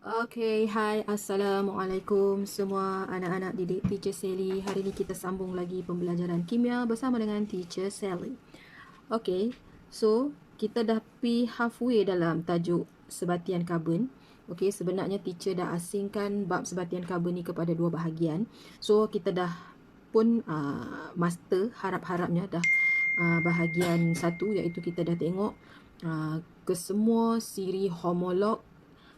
Okay, hai, Assalamualaikum semua anak-anak didik Teacher Sally. Hari ini kita sambung lagi pembelajaran kimia bersama dengan Teacher Sally. Okay, so kita dah pergi halfway dalam tajuk sebatian karbon. Okay, sebenarnya teacher dah asingkan bab sebatian karbon ni kepada dua bahagian. So kita dah pun master harap-harapnya dah bahagian satu, iaitu kita dah tengok kesemua siri homolog.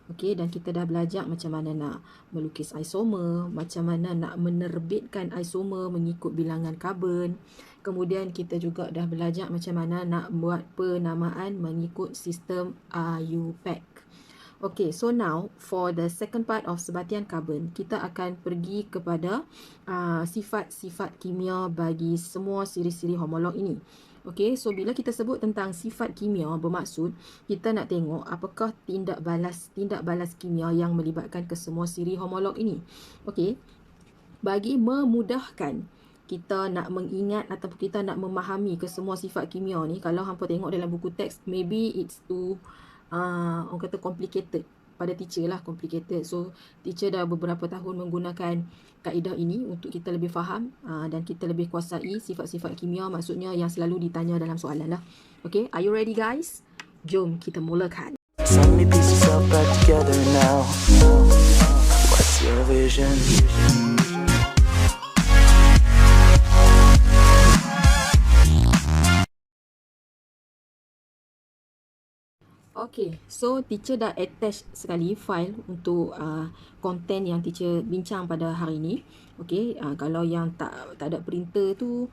Okey, dan kita dah belajar macam mana nak melukis isomer, macam mana nak menerbitkan isomer mengikut bilangan karbon. Kemudian kita juga dah belajar macam mana nak buat penamaan mengikut sistem IUPAC. Okay, so now for the second part of sebatian karbon, kita akan pergi kepada sifat-sifat kimia bagi semua siri-siri homolog ini. Okay, so bila kita sebut tentang sifat kimia, bermaksud kita nak tengok apakah tindak balas kimia yang melibatkan kesemua siri homolog ini. Okay, bagi memudahkan kita nak mengingat ataupun kita nak memahami kesemua sifat kimia ni, kalau hampa tengok dalam buku teks, maybe it's too orang kata complicated. Pada teacher lah complicated. So teacher dah beberapa tahun menggunakan kaedah ini untuk kita lebih faham dan kita lebih kuasai sifat-sifat kimia, maksudnya yang selalu ditanya dalam soalan lah. Okay, are you ready guys? Jom kita mulakan. So many pieces all back together now. What's your vision? Okay, so teacher dah attach sekali file untuk konten yang teacher bincang pada hari ini. Okay, kalau yang tak ada printer tu,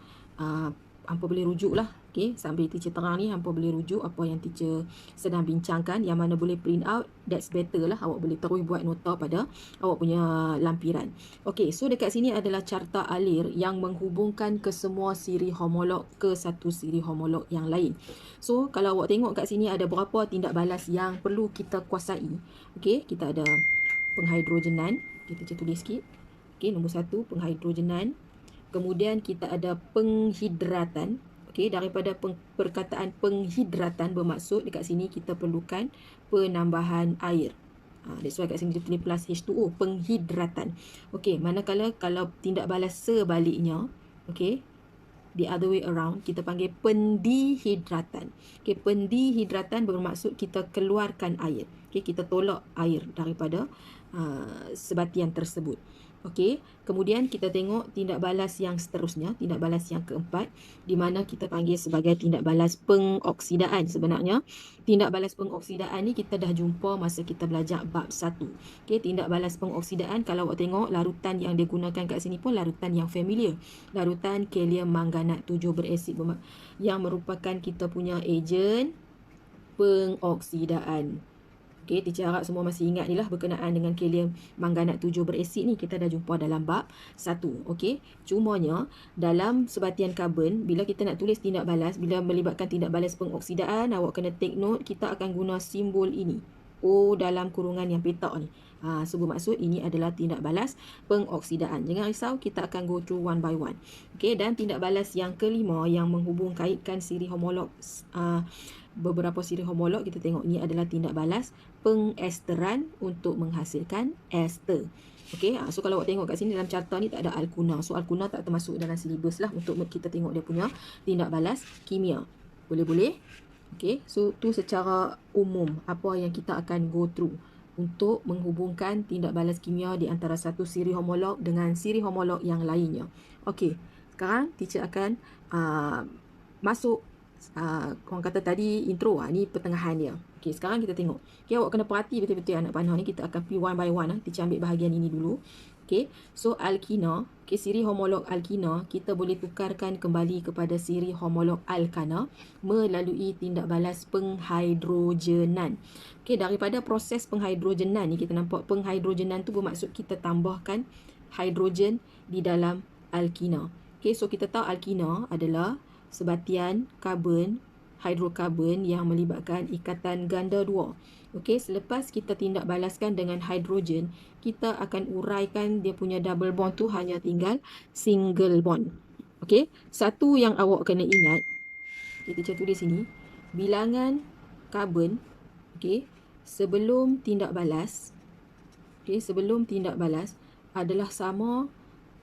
hampa boleh rujuk lah. Okay, sambil teacher terang ni, hampa boleh rujuk apa yang teacher sedang bincangkan. Yang mana boleh print out, that's better lah. Awak boleh terus buat nota pada awak punya lampiran. Okay, so dekat sini adalah carta alir yang menghubungkan kesemua siri homolog ke satu siri homolog yang lain. So, kalau awak tengok kat sini ada berapa tindak balas yang perlu kita kuasai. Okay, kita ada penghidrogenan. Kita tulis sikit. Okay, nombor 1, penghidrogenan. Kemudian kita ada penghidratan. Okay, daripada perkataan penghidratan bermaksud dekat sini kita perlukan penambahan air. That's why kat sini dia tulis plus H2O, penghidratan. Okay, manakala kalau tindak balas sebaliknya, okay, the other way around, kita panggil pendihidratan. Okay, pendihidratan bermaksud kita keluarkan air. Okay, kita tolak air daripada sebatian tersebut. Okay, kemudian kita tengok tindak balas yang seterusnya, tindak balas yang keempat, di mana kita panggil sebagai tindak balas pengoksidaan. Sebenarnya, tindak balas pengoksidaan ni kita dah jumpa masa kita belajar bab 1. Okay, tindak balas pengoksidaan, kalau awak tengok larutan yang digunakan kat sini pun larutan yang familiar. Larutan kalium manganat 7 berasid yang merupakan kita punya ejen pengoksidaan. Okay, teacher harap semua masih ingat ni lah berkenaan dengan kalium manganat 7 berasid ni kita dah jumpa dalam bab 1. Okay, cumanya dalam sebatian karbon, bila kita nak tulis tindak balas, bila melibatkan tindak balas pengoksidaan, awak kena take note, kita akan guna simbol ini. O dalam kurungan yang petak ni. So bermaksud ini adalah tindak balas pengoksidaan. Jangan risau, kita akan go through one by one. Okay, dan tindak balas yang kelima yang menghubung kaitkan siri homolog, beberapa siri homolog, kita tengok ni adalah tindak balas pengesteran untuk menghasilkan ester. Okay, so kalau awak tengok kat sini dalam carta ni tak ada alkuna. So alkuna tak termasuk dalam silibus lah untuk kita tengok dia punya tindak balas kimia. Boleh-boleh? Okay, so tu secara umum apa yang kita akan go through untuk menghubungkan tindak balas kimia di antara satu siri homolog dengan siri homolog yang lainnya. Okay, sekarang teacher akan masuk orang kata tadi intro, ni pertengahan dia. Okay, sekarang kita tengok. Okay, awak kena perhati betul-betul anak panah ni. Kita akan pergi one by one. Teacher ambil bahagian ini dulu. Okay, so alkina, okay, siri homolog alkina, kita boleh tukarkan kembali kepada siri homolog alkana melalui tindak balas penghidrogenan. Okay, daripada proses penghidrogenan ni, kita nampak penghidrogenan tu bermaksud kita tambahkan hidrogen di dalam alkina. Okay, so kita tahu alkina adalah sebatian karbon, hidrokarbon yang melibatkan ikatan ganda 2. Okey, selepas kita tindak balaskan dengan hidrogen, kita akan uraikan dia punya double bond tu hanya tinggal single bond. Okey, satu yang awak kena ingat, kita tulis sini, bilangan karbon, okey, sebelum tindak balas okey, sebelum tindak balas adalah sama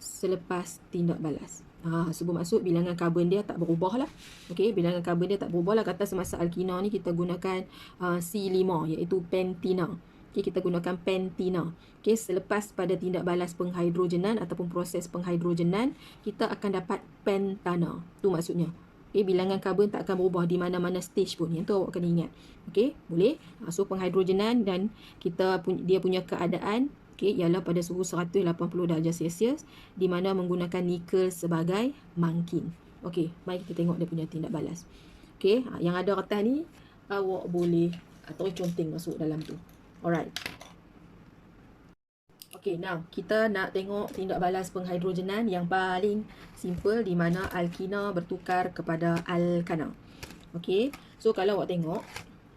selepas tindak balas. So bermaksud bilangan karbon dia tak berubah lah. Okey, bilangan karbon dia tak berubah lah. Kata semasa alkina ni kita gunakan C5 iaitu pentina. Okey, kita gunakan pentina. Okey, selepas pada tindak balas penghidrogenan ataupun proses penghidrogenan, kita akan dapat pentana. Tu maksudnya. Okey, bilangan karbon tak akan berubah di mana-mana stage pun. Yang tu awak kena ingat. Okey, boleh. So penghidrogenan dan dia punya keadaan ialah pada suhu 180 darjah Celsius di mana menggunakan nikel sebagai mangkin. Okey, mari kita tengok dia punya tindak balas. Okey, yang ada kertas ni awak boleh terus conteng masuk dalam tu. Alright. Okey, now kita nak tengok tindak balas penghidrogenan yang paling simple di mana alkina bertukar kepada alkana. Okey, so kalau awak tengok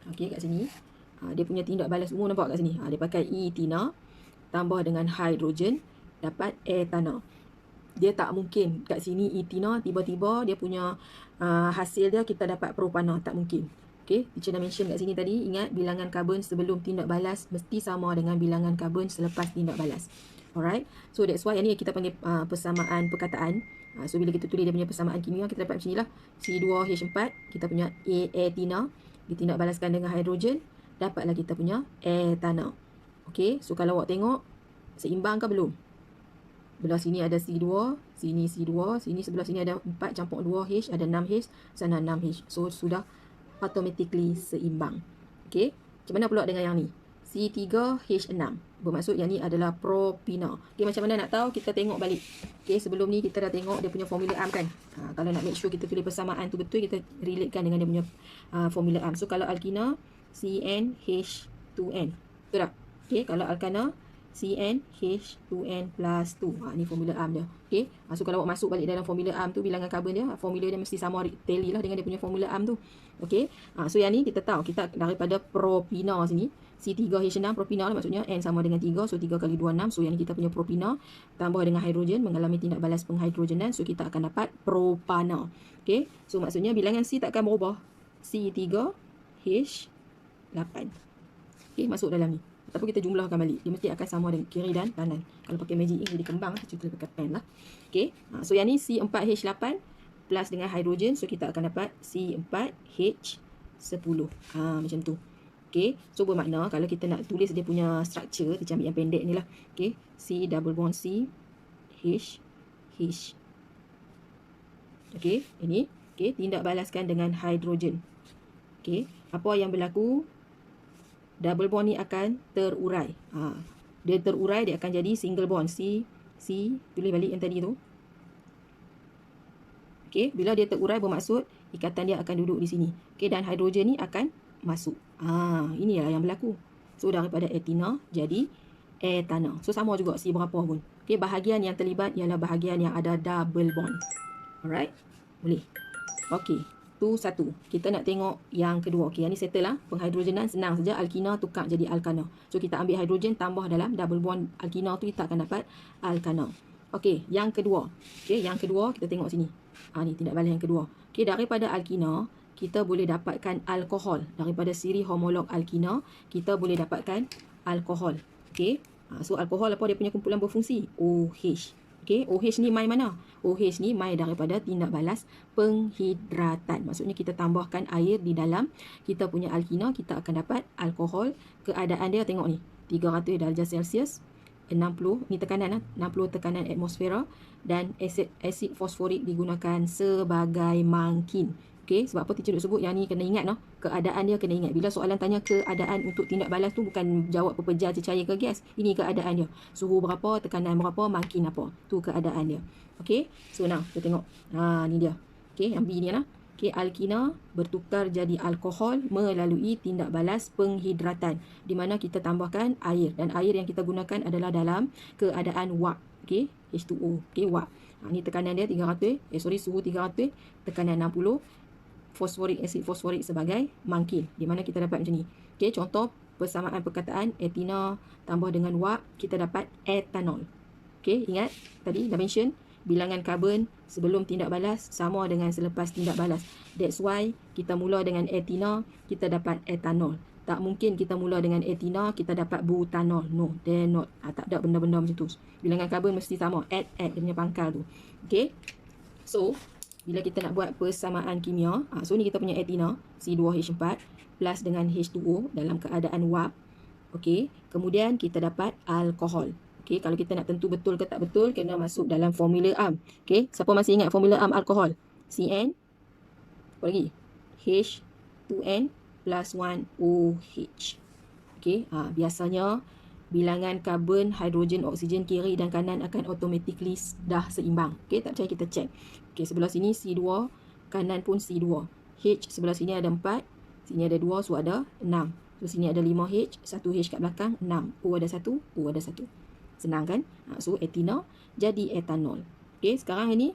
okey kat sini, dia punya tindak balas umum nampak kat sini. Dia pakai etina tambah dengan hidrogen dapat etana. Dia tak mungkin kat sini etina tiba-tiba dia punya hasil dia kita dapat propana, tak mungkin. Okey, teacher dah mention kat sini tadi, ingat bilangan karbon sebelum tindak balas mesti sama dengan bilangan karbon selepas tindak balas. Alright, so that's why ni kita panggil persamaan perkataan. So bila kita tulis dia punya persamaan kimia, kita dapat macam ni lah. C2H4, kita punya etina ditindak balaskan dengan hidrogen, dapatlah kita punya etana. Okey, so kalau awak tengok seimbang ke belum? Belah sini ada C2, sini C2, sini sebelah sini ada 4 campur 2H, ada 6H, sana 6H. So sudah automatically seimbang. Okey, macam mana pula dengan yang ni? C3H6. Bermaksud yang ni adalah propina. Okey, macam mana nak tahu? Kita tengok balik. Okey, sebelum ni kita dah tengok dia punya formula ARM kan. Kalau nak make sure kita tulis persamaan tu betul, kita relatekan dengan dia punya formula ARM. So kalau alkina CnH2n. Betul tak? Okey, kalau alkana CnH2n plus 2. Ni formula ARM dia. Okey. So kalau awak masuk balik dalam formula ARM tu, bilangan karbon dia, formula dia mesti sama tally lah dengan dia punya formula ARM tu. Okey. So yang ni kita tahu, kita daripada propina sini, C3H6 propina lah, maksudnya N sama dengan 3. So 3 kali 2 6. So yang ni kita punya propina tambah dengan hidrogen mengalami tindak balas penghidrogenan. So kita akan dapat propana. Okey. So maksudnya bilangan C tak akan berubah. C3H8. Okey, masuk dalam ni. Tapi kita jumlahkan balik. Dia mesti akan sama dengan kiri dan kanan. Kalau pakai magic ink jadi kembang, kita pakai pen lah. Okey. So yang ni C4H8 plus dengan hidrogen. So kita akan dapat C4H10. Macam tu. Okey. So bermakna kalau kita nak tulis dia punya structure, kita ambil yang pendek ni lah. Okey. C double bond C H H. Okey. Ini. Okey. Tindak balaskan dengan hidrogen. Okey. Apa yang berlaku? Double bond ni akan terurai. Dia terurai, dia akan jadi single bond. C, tulis balik yang tadi tu. Okey, bila dia terurai bermaksud ikatan dia akan duduk di sini. Okey, dan hidrogen ni akan masuk. Inilah yang berlaku. So daripada etina jadi etana. So sama juga C berapa pun. Okey, bahagian yang terlibat ialah bahagian yang ada double bond. Alright? Boleh. Okey. Tu satu. Kita nak tengok yang kedua. Okey, yang ni settle lah. Penghidrogenan senang saja. Alkina tukar jadi alkana. So kita ambil hidrogen tambah dalam double bond alkina tu, kita akan dapat alkana. Okey, yang kedua. Okey, yang kedua kita tengok sini. Ni tindak balas yang kedua. Okey, daripada alkina kita boleh dapatkan alkohol. Daripada siri homolog alkina kita boleh dapatkan alkohol. Okey. So alkohol apa dia punya kumpulan berfungsi? OH. Okey, OH ni mai mana? OH ni mai daripada tindak balas penghidratan. Maksudnya kita tambahkan air di dalam kita punya alkina, kita akan dapat alkohol. Keadaan dia tengok ni, 300 darjah Celsius, 60 ni tekanan 60 tekanan atmosfera, dan asid fosforik digunakan sebagai mangkin. Okey, sebab apa teacher duk sebut yang ni kena ingat noh. Keadaan dia kena ingat. Bila soalan tanya keadaan untuk tindak balas tu, bukan jawab pepejar cecair ke gas. Ini keadaan dia. Suhu berapa, tekanan berapa, mangkin apa. Tu keadaan dia. Okey. So now kita tengok. Ni dia. Okey, yang B ni lah. Okey, alkina bertukar jadi alkohol melalui tindak balas penghidratan, di mana kita tambahkan air, dan air yang kita gunakan adalah dalam keadaan wap. Okey, H2O. Okey, wap. Ni tekanan dia 300. Suhu 300, tekanan 60. Asid fosforik sebagai mangkin, di mana kita dapat macam ni. Okey, contoh persamaan perkataan etina tambah dengan wap, kita dapat etanol. Okey, ingat tadi dah mention bilangan karbon sebelum tindak balas sama dengan selepas tindak balas. That's why kita mula dengan etina, kita dapat etanol. Tak mungkin kita mula dengan etina, kita dapat butanol. No, dare not. Tak ada benda-benda macam tu. Bilangan karbon mesti sama. Add dia punya pangkal tu. Okay. So, bila kita nak buat persamaan kimia, so ni kita punya etina, C2H4 plus dengan H2O dalam keadaan wap. Okay. Kemudian kita dapat alkohol. Okay. Kalau kita nak tentu betul ke tak betul, kena masuk dalam formula AM. Okay. Siapa masih ingat formula AM alkohol? CN. Apa lagi? H2N plus 1 OH. Okay. Biasanya bilangan karbon, hidrogen, oksigen kiri dan kanan akan automatically dah seimbang. Okay. Tak percaya kita check. Okay. Sebelah sini C2, kanan pun C2. H sebelah sini ada 4. Sini ada 2, so ada 6. So, sini ada 5H, 1H kat belakang, 6. O ada 1, O ada 1. Senang kan? So, etina jadi etanol. Okay, sekarang ini,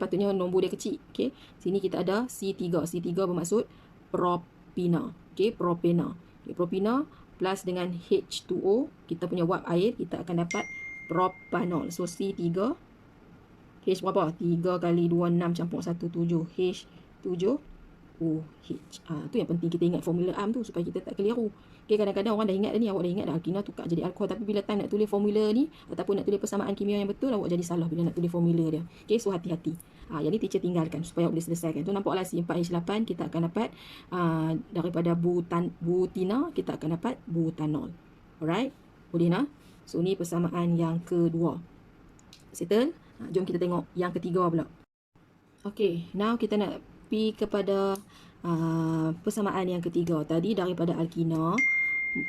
patutnya nombor dia kecil. Okay, sini kita ada C3. C3 bermaksud propina. Okay, propena. Okay, propina plus dengan H2O, kita punya wap air, kita akan dapat propanol. So, C3, H berapa? 3 kali 2, 6 campur 1, 7. H7, OH. Tu yang penting kita ingat formula AM tu supaya kita tak keliru. Okay, kadang-kadang orang dah ingat dah ni, awak dah ingat dah alkina tukar jadi alkohol, tapi bila time nak tulis formula ni ataupun nak tulis persamaan kimia yang betul, awak jadi salah bila nak tulis formula dia. Okay, so hati-hati. Yang ni teacher tinggalkan supaya awak boleh selesaikan. Tu nampaklah C4H8 kita akan dapat daripada butina kita akan dapat butanol. Alright? Boleh nak? So ni persamaan yang kedua. Settle? Jom kita tengok yang ketiga pula. Okay, now kita nak pergi kepada persamaan yang ketiga. Tadi daripada alkina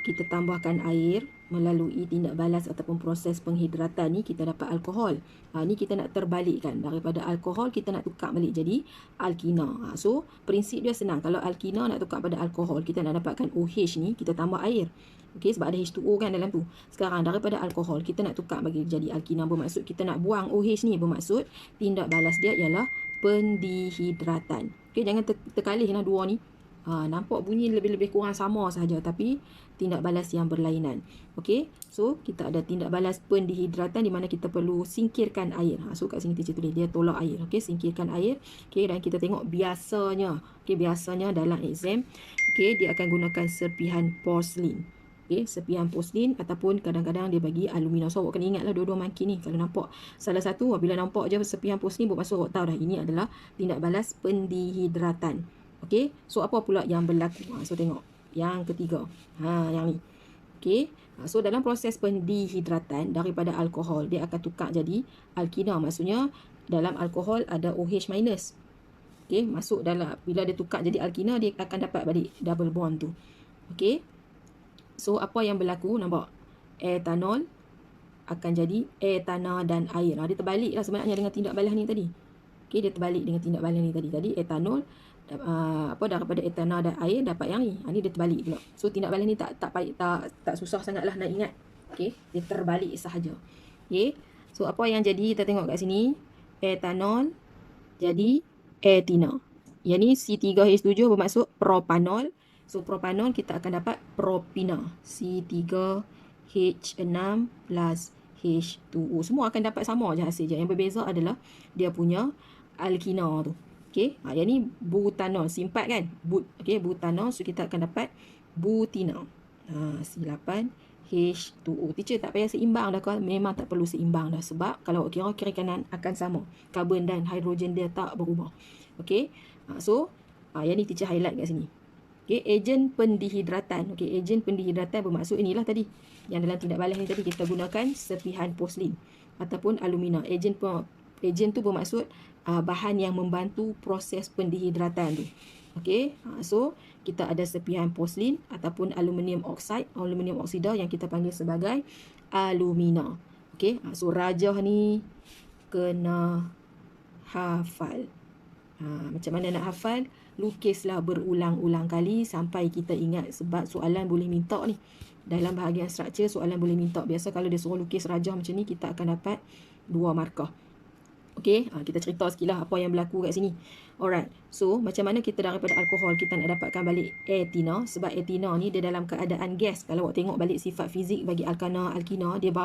kita tambahkan air melalui tindak balas ataupun proses penghidratan ni kita dapat alkohol. Ni kita nak terbalikkan. Daripada alkohol kita nak tukar balik jadi alkina. So prinsip dia senang. Kalau alkina nak tukar pada alkohol, kita nak dapatkan OH ni, kita tambah air. Okey, sebab ada H2O kan dalam tu. Sekarang daripada alkohol kita nak tukar bagi jadi alkina, bermaksud kita nak buang OH ni, bermaksud tindak balas dia ialah pendihidratan. Okey, jangan terkalih lah dua ni. Nampak bunyi lebih-lebih kurang sama sahaja, tapi tindak balas yang berlainan. Okey, so kita ada tindak balas pendihidratan di mana kita perlu singkirkan air. So kat sini teacher tulis dia tolak air. Okey, singkirkan air. Okey, dan kita tengok biasanya, okey, biasanya dalam exam, okey, dia akan gunakan serpihan porselin. Okey, serpihan porselin ataupun kadang-kadang dia bagi alumina. So awak kena ingatlah dua-dua makin ni. Kalau nampak salah satu, bila nampak je serpihan porselin, bermaksud awak tahu dah ini adalah tindak balas pendihidratan. Okey, so apa pula yang berlaku? So tengok yang ketiga. Yang ni. Okey, so dalam proses pendihidratan daripada alkohol dia akan tukar jadi alkina. Maksudnya dalam alkohol ada OH minus. Okey, masuk dalam, bila dia tukar jadi alkina, dia akan dapat balik double bond tu. Okey. So apa yang berlaku? Nampak? Etanol akan jadi etana dan air. Dia terbalik lah sebenarnya dengan tindak balas ni tadi. Okey, dia terbalik dengan tindak balas ni tadi. Tadi etanol daripada etana dan air dapat yang ni. Ni dia terbalik pula. So tindak balas ni tak susah sangatlah nak ingat. Okey, dia terbalik sahaja. Okey. So apa yang jadi, kita tengok kat sini, etanol jadi etina. Yang ni C3H7 bermaksud propanol. So propanol kita akan dapat propina. C3H6 plus H2O. Semua akan dapat sama je hasil je. Yang berbeza adalah dia punya alkina tu. Okey, yang ni butanol, C4 kan? Okey, butanol, so kita akan dapat butina. C8H2O. Teacher tak payah seimbang dah kan? Memang tak perlu seimbang dah, sebab kalau kira kiri kanan akan sama. Karbon dan hidrogen dia tak berubah. Okey, so yang ni teacher highlight kat sini. Okey, ejen pendihidratan. Okey, ejen pendihidratan bermaksud inilah tadi. Yang dalam tindak balas ni tadi kita gunakan serpihan porselin ataupun alumina. Ejen tu bermaksud bahan yang membantu proses pendihidratan tu. Okey, so kita ada serpihan porselin ataupun aluminium oxide, aluminium oksida yang kita panggil sebagai alumina. Okey, so rajah ni kena hafal. Macam mana nak hafal? Lukislah berulang-ulang kali sampai kita ingat, sebab soalan boleh minta ni. Dalam bahagian struktur soalan boleh minta. Biasa kalau dia suruh lukis rajah macam ni, kita akan dapat 2 markah. Okey, kita cerita sikit lah apa yang berlaku kat sini. Alright, so macam mana kita daripada alkohol kita nak dapatkan balik etina. Sebab etina ni dia dalam keadaan gas. Kalau awak tengok balik sifat fizik bagi alkana, alkina, dia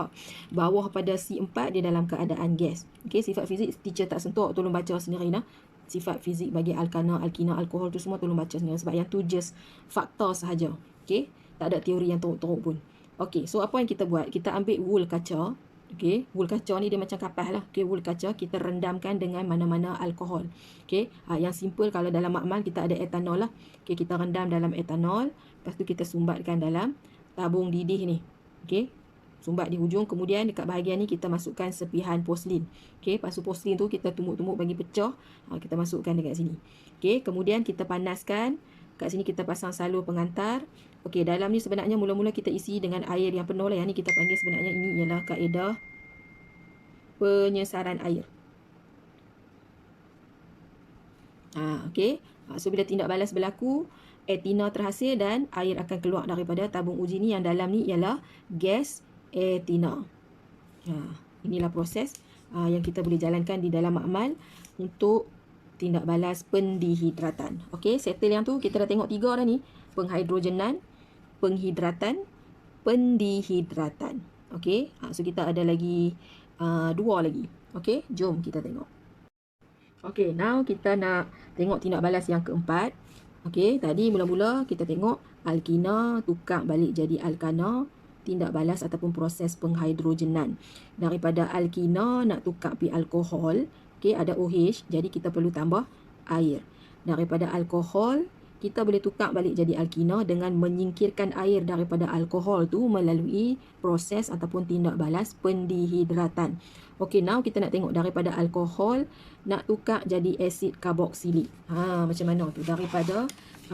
bawah pada C4, dia dalam keadaan gas. Okey, sifat fizik teacher tak sentuh, tolong baca sendiri nah. Sifat fizik bagi alkana, alkina, alkohol tu semua tolong baca sendiri. Sebab yang tu just fakta sahaja. Okey, tak ada teori yang teruk-teruk pun. Okey, so apa yang kita buat? Kita ambil wool kaca. Okey, wool kaca ni dia macam kapas lah. Okey, wool kaca kita rendamkan dengan mana-mana alkohol. Okey, yang simple kalau dalam makmal kita ada etanol lah. Okey, kita rendam dalam etanol. Lepas tu kita sumbatkan dalam tabung didih ni. Okey, sumbat di hujung. Kemudian dekat bahagian ni kita masukkan sepihan porselin. Okey, lepas tu porselin tu kita tumbuk-tumbuk bagi pecah. Kita masukkan dekat sini. Okey, kemudian kita panaskan. Kat sini kita pasang salur pengantar. Okey, dalam ni sebenarnya mula-mula kita isi dengan air yang penuh lah. Yang ni kita panggil sebenarnya ini ialah kaedah penyesaran air. Okey. So bila tindak balas berlaku, etina terhasil dan air akan keluar daripada tabung uji ni. Yang dalam ni ialah gas etina. Inilah proses yang kita boleh jalankan di dalam makmal untuk tindak balas pendihidratan. Okey, settle yang tu kita dah tengok 3 dah ni. Penghidrogenan, penghidratan, pendihidratan. Okey, so kita ada lagi 2 lagi. Okey, jom kita tengok. Okey, now kita nak tengok tindak balas yang keempat. Okey, tadi mula-mula kita tengok alkina tukar balik jadi alkana, tindak balas ataupun proses penghidrogenan. Daripada alkina nak tukar pi alkohol, okey, ada OH, jadi kita perlu tambah air. Daripada alkohol kita boleh tukar balik jadi alkina dengan menyingkirkan air daripada alkohol tu melalui proses ataupun tindak balas pendihidratan. Okey, now kita nak tengok daripada alkohol nak tukar jadi asid karboksilik. Macam mana tu? Daripada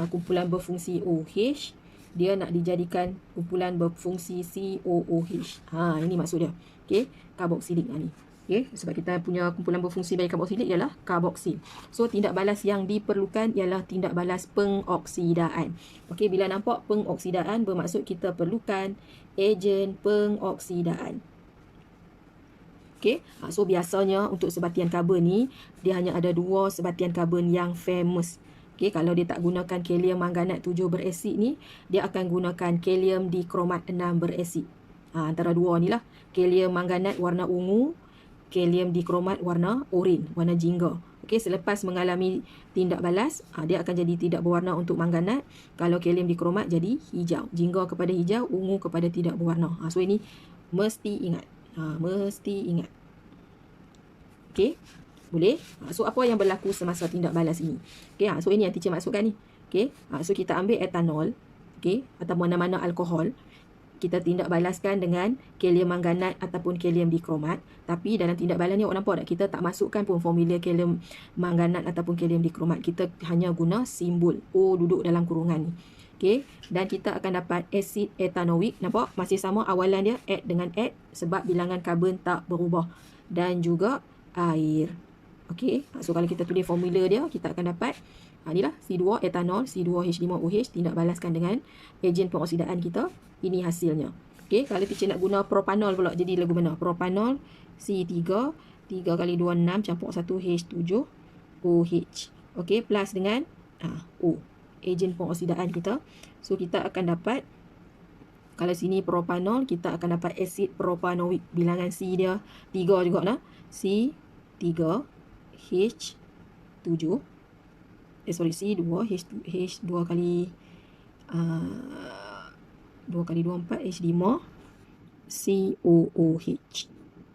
kumpulan berfungsi OH, dia nak dijadikan kumpulan berfungsi COOH. Ini maksud dia. Okey, karboksilik ni. Okay, sebab kita punya kumpulan berfungsi bagi karboksilik ialah karboksil. So, tindak balas yang diperlukan ialah tindak balas pengoksidaan. Okey, bila nampak pengoksidaan bermaksud kita perlukan ejen pengoksidaan. Okey, so biasanya untuk sebatian karbon ni, dia hanya ada 2 sebatian karbon yang famous. Okey, kalau dia tak gunakan kalium manganat 7 beresid ni, dia akan gunakan kalium dikromat 6 beresid. Antara 2 ni lah. Kalium manganat warna ungu, kalium dikromat warna oranye, warna jingga. Okey, selepas mengalami tindak balas, dia akan jadi tidak berwarna untuk manganat. Kalau kalium dikromat jadi hijau. Jingga kepada hijau, ungu kepada tidak berwarna. So ini mesti ingat. Mesti ingat. Okey, boleh? So apa yang berlaku semasa tindak balas ini? Okey, so ini yang teacher maksudkan ni. Okey, so kita ambil etanol, okey, atau mana-mana alkohol. Kita tindak balaskan dengan kalium manganat ataupun kalium dikromat. Tapi dalam tindak balas ni awak nampak tak? Kita tak masukkan pun formula kalium manganat ataupun kalium dikromat. Kita hanya guna simbol O duduk dalam kurungan ni. Okey, dan kita akan dapat asid etanoik. Nampak? Masih sama awalan dia, add dengan add sebab bilangan karbon tak berubah. Dan juga air. Okey, so kalau kita tulis formula dia, kita akan dapat inilah C2 etanol, C2H5OH, tindak balaskan dengan ejen pengoksidaan kita. Ini hasilnya. Okey, kalau teacher nak guna propanol pula, jadi lagu mana? Propanol C3, 3 kali 2, 6, campur 1 H7OH. Okey, plus dengan O, ejen pengoksidaan kita. So, kita akan dapat, kalau sini propanol, kita akan dapat asid propanoik. Bilangan C dia 3 juga nah. C3, H7, C2, H2 kali 2 kali 2, 4, H5, COOH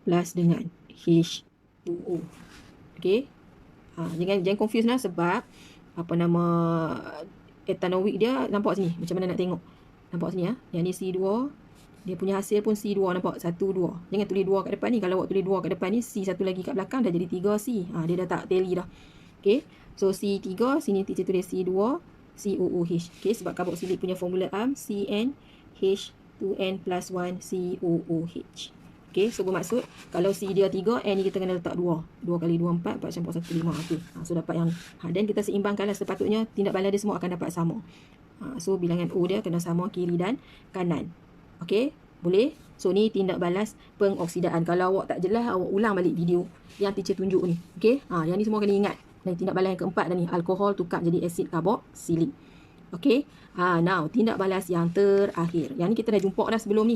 plus dengan H2O. Okey. Jangan confuse lah sebab apa nama etanoik dia nampak sini. Macam mana nak tengok? Nampak sini ya. Yang ni C2, dia punya hasil pun C2 nampak 1 2. Jangan tulis 2 kat depan ni. Kalau awak tulis 2 kat depan ni, C satu lagi kat belakang dah jadi 3C. Dia dah tak tally dah. Okey. So C3 sini teacher tulis C2 COOH. Okey, sebab karboksilik punya formula am CnH2n plus 1 COOH. Okey, so bermaksud kalau C dia 3, N ni kita kena letak 2. 2 kali 2 4, 4 campur 1 5. Okey. So dapat yang dan kita seimbangkanlah, sepatutnya tindak balas dia semua akan dapat sama. So bilangan O dia kena sama kiri dan kanan. Okey, boleh? So ni tindak balas pengoksidaan. Kalau awak tak jelas, awak ulang balik video yang teacher tunjuk ni. Okey, yang ni semua kena ingat. Dan tindak balas yang keempat dah ni, alkohol tukar jadi asid karboksilik. Okey, now tindak balas yang terakhir. Yang ni kita dah jumpa dah sebelum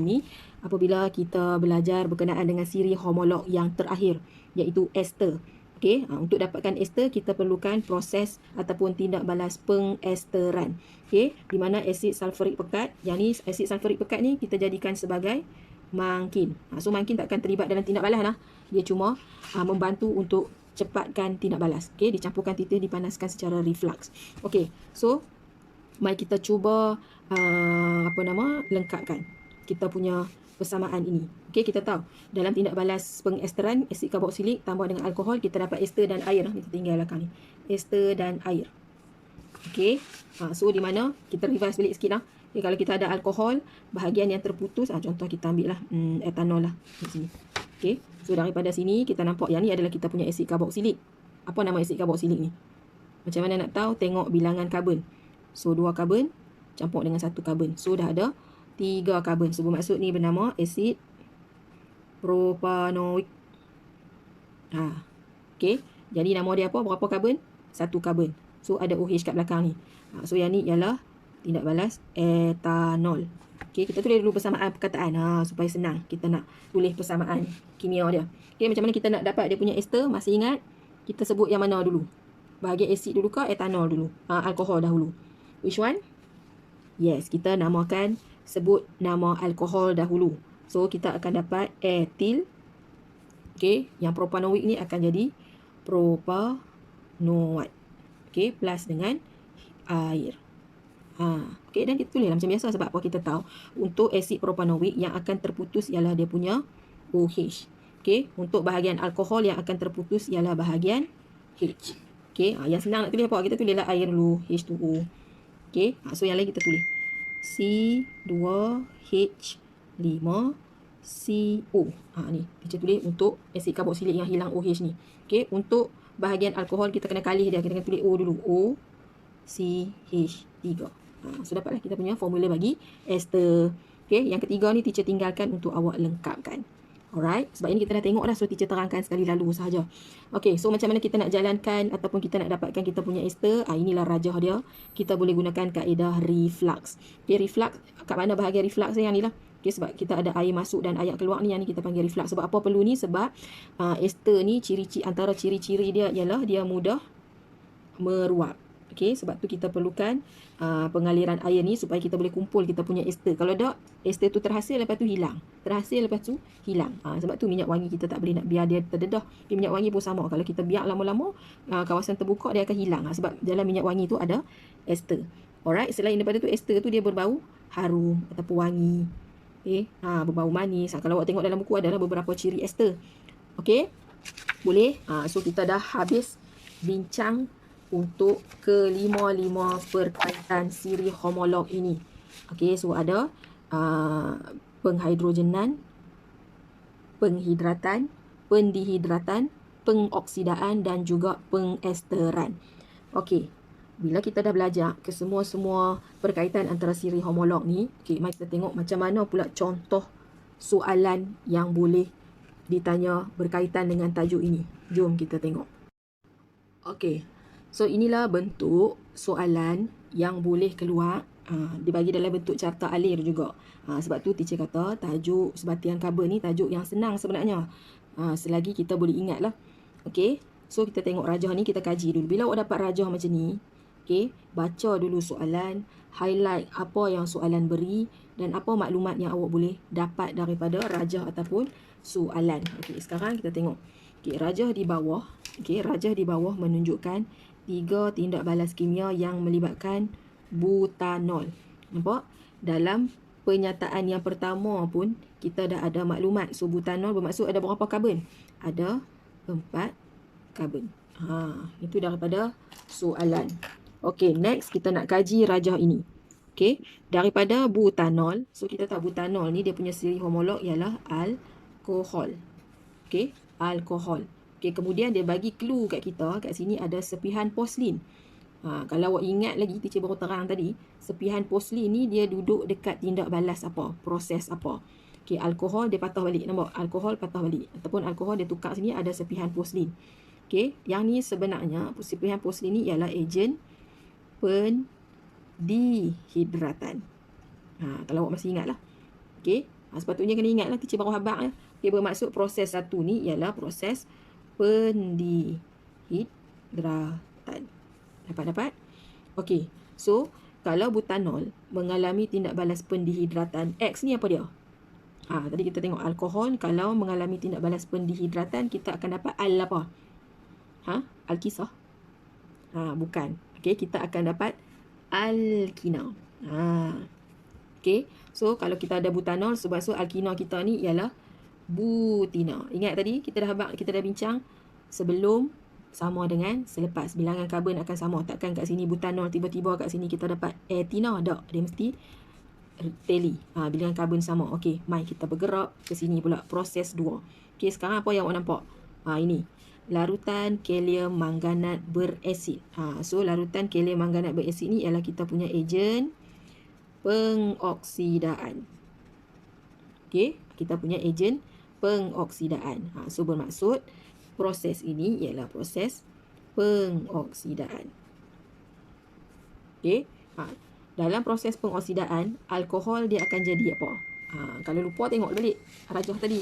ni. Apabila kita belajar berkenaan dengan siri homolog yang terakhir, iaitu ester. Okey, untuk dapatkan ester kita perlukan proses ataupun tindak balas pengesteran. Okey, di mana asid sulfurik pekat, yang ni asid sulfurik pekat ni kita jadikan sebagai mangkin. So mangkin takkan terlibat dalam tindak balas lah. Dia cuma membantu untuk cepatkan tindak balas. Okey, dicampurkan titih, dipanaskan secara reflux. Okey, so mari kita cuba lengkapkan kita punya persamaan ini. Okey, kita tahu dalam tindak balas pengesteran asid karboksilik tambah dengan alkohol kita dapat ester dan air. Kita tinggal belakang ni. Ester dan air. Okey. So di mana kita revise balik sikit lah. Okay, kalau kita ada alkohol, bahagian yang terputus, contoh kita ambil lah etanol lah di sini. Okey. So daripada sini kita nampak yang ni adalah kita punya asid karboksilik. Apa nama asid karboksilik ni? Macam mana nak tahu? Tengok bilangan karbon. So 2 karbon campur dengan 1 karbon. So dah ada 3 karbon. So bermaksud ni bernama asid propanoik. Okey. Jadi nama dia apa? Berapa karbon? 1 karbon. So ada OH kat belakang ni. So yang ni ialah tindak balas etanol. Okey, kita tulis dulu persamaan perkataan supaya senang kita nak tulis persamaan kimia dia. Okey, macam mana kita nak dapat dia punya ester? Masih ingat? Kita sebut yang mana dulu? Bahagian asid dulu ke etanol dulu? Alkohol dahulu. Which one? Yes, kita namakan, sebut nama alkohol dahulu. So kita akan dapat etil. Okey, yang propanoik ni akan jadi propanoat. Okey, plus dengan air. Okey, dan kita tulis macam biasa sebab apa? Kita tahu untuk asid propanoik yang akan terputus ialah dia punya OH. Okey, untuk bahagian alkohol yang akan terputus ialah bahagian H. Okey, yang senang nak tulis apa? Kita tulislah air dulu, H2O. Okey, so yang lain kita tulis C2H5CO. Ni kita tulis untuk asid karboksilik yang hilang OH ni. Okey, untuk bahagian alkohol kita kena kalih dia. Kita kena tulis O dulu. OCH3. So dapatlah kita punya formula bagi ester. Okey, yang ketiga ni teacher tinggalkan untuk awak lengkapkan. Alright, sebab ini kita dah tengok dah, so teacher terangkan sekali lalu sahaja. Okey, so macam mana kita nak jalankan ataupun kita nak dapatkan kita punya ester? Inilah rajah dia. Kita boleh gunakan kaedah reflux. Okey, reflux kat mana bahagian reflux yang ni lah. Okey, sebab kita ada air masuk dan air keluar ni, yang ni kita panggil reflux. Sebab apa perlu ni? Sebab ester ni antara ciri-ciri dia ialah dia mudah meruap. Okey, sebab tu kita perlukan pengaliran air ni supaya kita boleh kumpul kita punya ester. Kalau tak, ester tu terhasil lepas tu hilang. Terhasil lepas tu hilang. Sebab tu minyak wangi kita tak boleh nak biar dia terdedah. Minyak wangi pun sama. Kalau kita biar lama-lama, kawasan terbuka dia akan hilang. Sebab dalam minyak wangi tu ada ester. Alright, selain daripada tu, ester tu dia berbau harum ataupun wangi. Okey, berbau manis. Kalau awak tengok dalam buku adalah beberapa ciri ester. Okey, boleh. So kita dah habis bincang untuk kelima-lima perkaitan siri homolog ini. Okey, so ada penghidrogenan, penghidratan, pendihidratan, pengoksidaan dan juga pengesteran. Okey, bila kita dah belajar ke semua perkaitan antara siri homolog ni, okey, mari kita tengok macam mana pula contoh soalan yang boleh ditanya berkaitan dengan tajuk ini. Jom kita tengok. Okey, so inilah bentuk soalan yang boleh keluar. Dibagi dalam bentuk carta alir juga. Sebab tu teacher kata tajuk sebatian karbon ni tajuk yang senang sebenarnya. Selagi kita boleh ingat lah. Okey, so kita tengok rajah ni, kita kaji dulu. Bila awak dapat rajah macam ni, okey, baca dulu soalan, highlight apa yang soalan beri dan apa maklumat yang awak boleh dapat daripada rajah ataupun soalan. Okey, sekarang kita tengok. Okey, rajah di bawah. Okey, rajah di bawah menunjukkan 3 tindak balas kimia yang melibatkan butanol. Nampak? Dalam penyataan yang pertama pun kita dah ada maklumat. So butanol bermaksud ada berapa karbon? Ada 4 karbon. Itu daripada soalan. Okey, next kita nak kaji rajah ini. Okey, daripada butanol, so kita tahu butanol ni dia punya siri homolog ialah alkohol. Okey, alkohol. Okey, kemudian dia bagi clue kat kita, kat sini ada sepihan poslin. Kalau awak ingat lagi, teacher baru terang tadi, serpihan porslin ni dia duduk dekat tindak balas apa? Proses apa? Okey, alkohol dia patah balik. Nampak? Alkohol patah balik. Ataupun alkohol dia tukar sini ada serpihan porslin. Okey, yang ni sebenarnya serpihan porslin ni ialah ejen pendihidratan. Kalau awak masih ingat lah. Okey, sepatutnya kena ingat lah, teacher baru habaq ya. Okey, bermaksud proses satu ni ialah proses pendihidratan. Dapat? Okey, so kalau butanol mengalami tindak balas pendihidratan, X ni apa dia? Tadi kita tengok alkohol kalau mengalami tindak balas pendihidratan, kita akan dapat al apa? Alkisah? Bukan. Okey, kita akan dapat alkina. Okey, so kalau kita ada butanol, sebab alkina kita ni ialah butina. Ingat tadi kita dah bincang sebelum sama dengan selepas. Bilangan karbon akan sama. Takkan kat sini butanol, tiba-tiba kat sini kita dapat etina. Tak, dia mesti tally. Bilangan karbon sama. Okey, mai kita bergerak ke sini pula. Proses 2. Okey, sekarang apa yang awak nampak? Ini. Larutan kalium manganat berasid. So, larutan kalium manganat berasid ni ialah kita punya ejen pengoksidaan. Okey, kita punya ejen pengoksidaan. So, bermaksud proses ini ialah proses pengoksidaan. Okey. Dalam proses pengoksidaan, alkohol dia akan jadi apa? Kalau lupa tengok balik rajah tadi.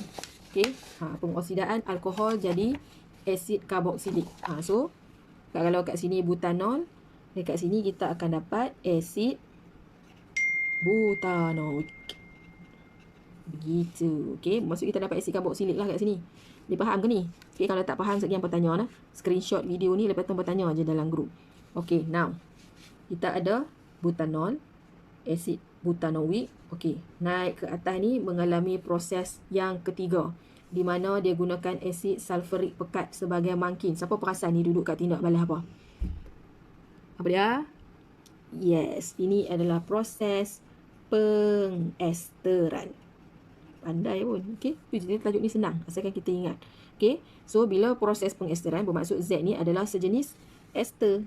Okey. Pengoksidaan alkohol jadi asid karboksilik. So, kalau kat sini butanol, dekat sini kita akan dapat asid butanoik. Begitu. Okey, maksud kita dapat asid karboksilik lah kat sini. Dia faham ke ni? Okay, kalau tak faham, sekian bertanya lah. Screenshot video ni, lepas tu bertanya je dalam grup. Okay, now. Kita ada butanol, asid butanoik. Okay, naik ke atas ni mengalami proses yang ketiga. Di mana dia gunakan asid sulfurik pekat sebagai mangkin. Siapa perasan ni duduk kat tindak balas apa? Apa dia? Yes, ini adalah proses pengesteran. Pandai pun. Okey, tajuk ni senang asalkan kita ingat. Okey, so bila proses pengesteran, bermaksud Z ni adalah sejenis ester.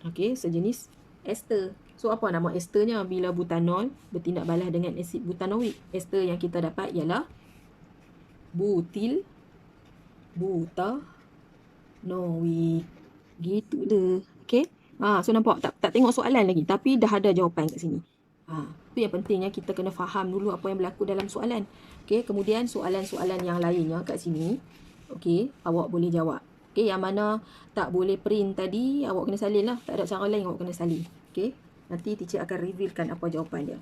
Okey, sejenis ester. So apa nama esternya bila butanol bertindak balas dengan asid butanoik? Ester yang kita dapat ialah butil butanoik. Gitu dah. Okey. So nampak tak tengok soalan lagi, tapi dah ada jawapan kat sini. Itu yang pentingnya, kita kena faham dulu apa yang berlaku dalam soalan. Okey, kemudian soalan-soalan yang lainnya kat sini, okey, awak boleh jawab. Okey, yang mana tak boleh print tadi, awak kena salin lah. Tak ada cara lain, awak kena salin. Okey, nanti teacher akan revealkan apa jawapan dia.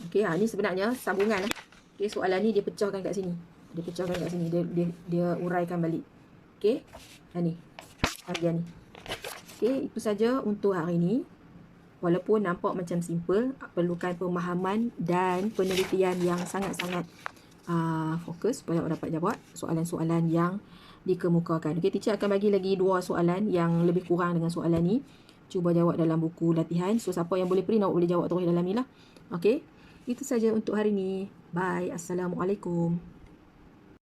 Okey, ni sebenarnya sambungan lah. Okey, soalan ni dia pecahkan kat sini. Dia uraikan balik. Okey, ni bahagian ni. Okey, itu saja untuk hari ini. Walaupun nampak macam simple, perlukan pemahaman dan penelitian yang sangat-sangat fokus supaya awak dapat jawab soalan-soalan yang dikemukakan. Okey, teacher akan bagi lagi 2 soalan yang lebih kurang dengan soalan ni. Cuba jawab dalam buku latihan. So, siapa yang boleh print, awak boleh jawab terus dalam ni lah. Okey, itu saja untuk hari ni. Bye. Assalamualaikum.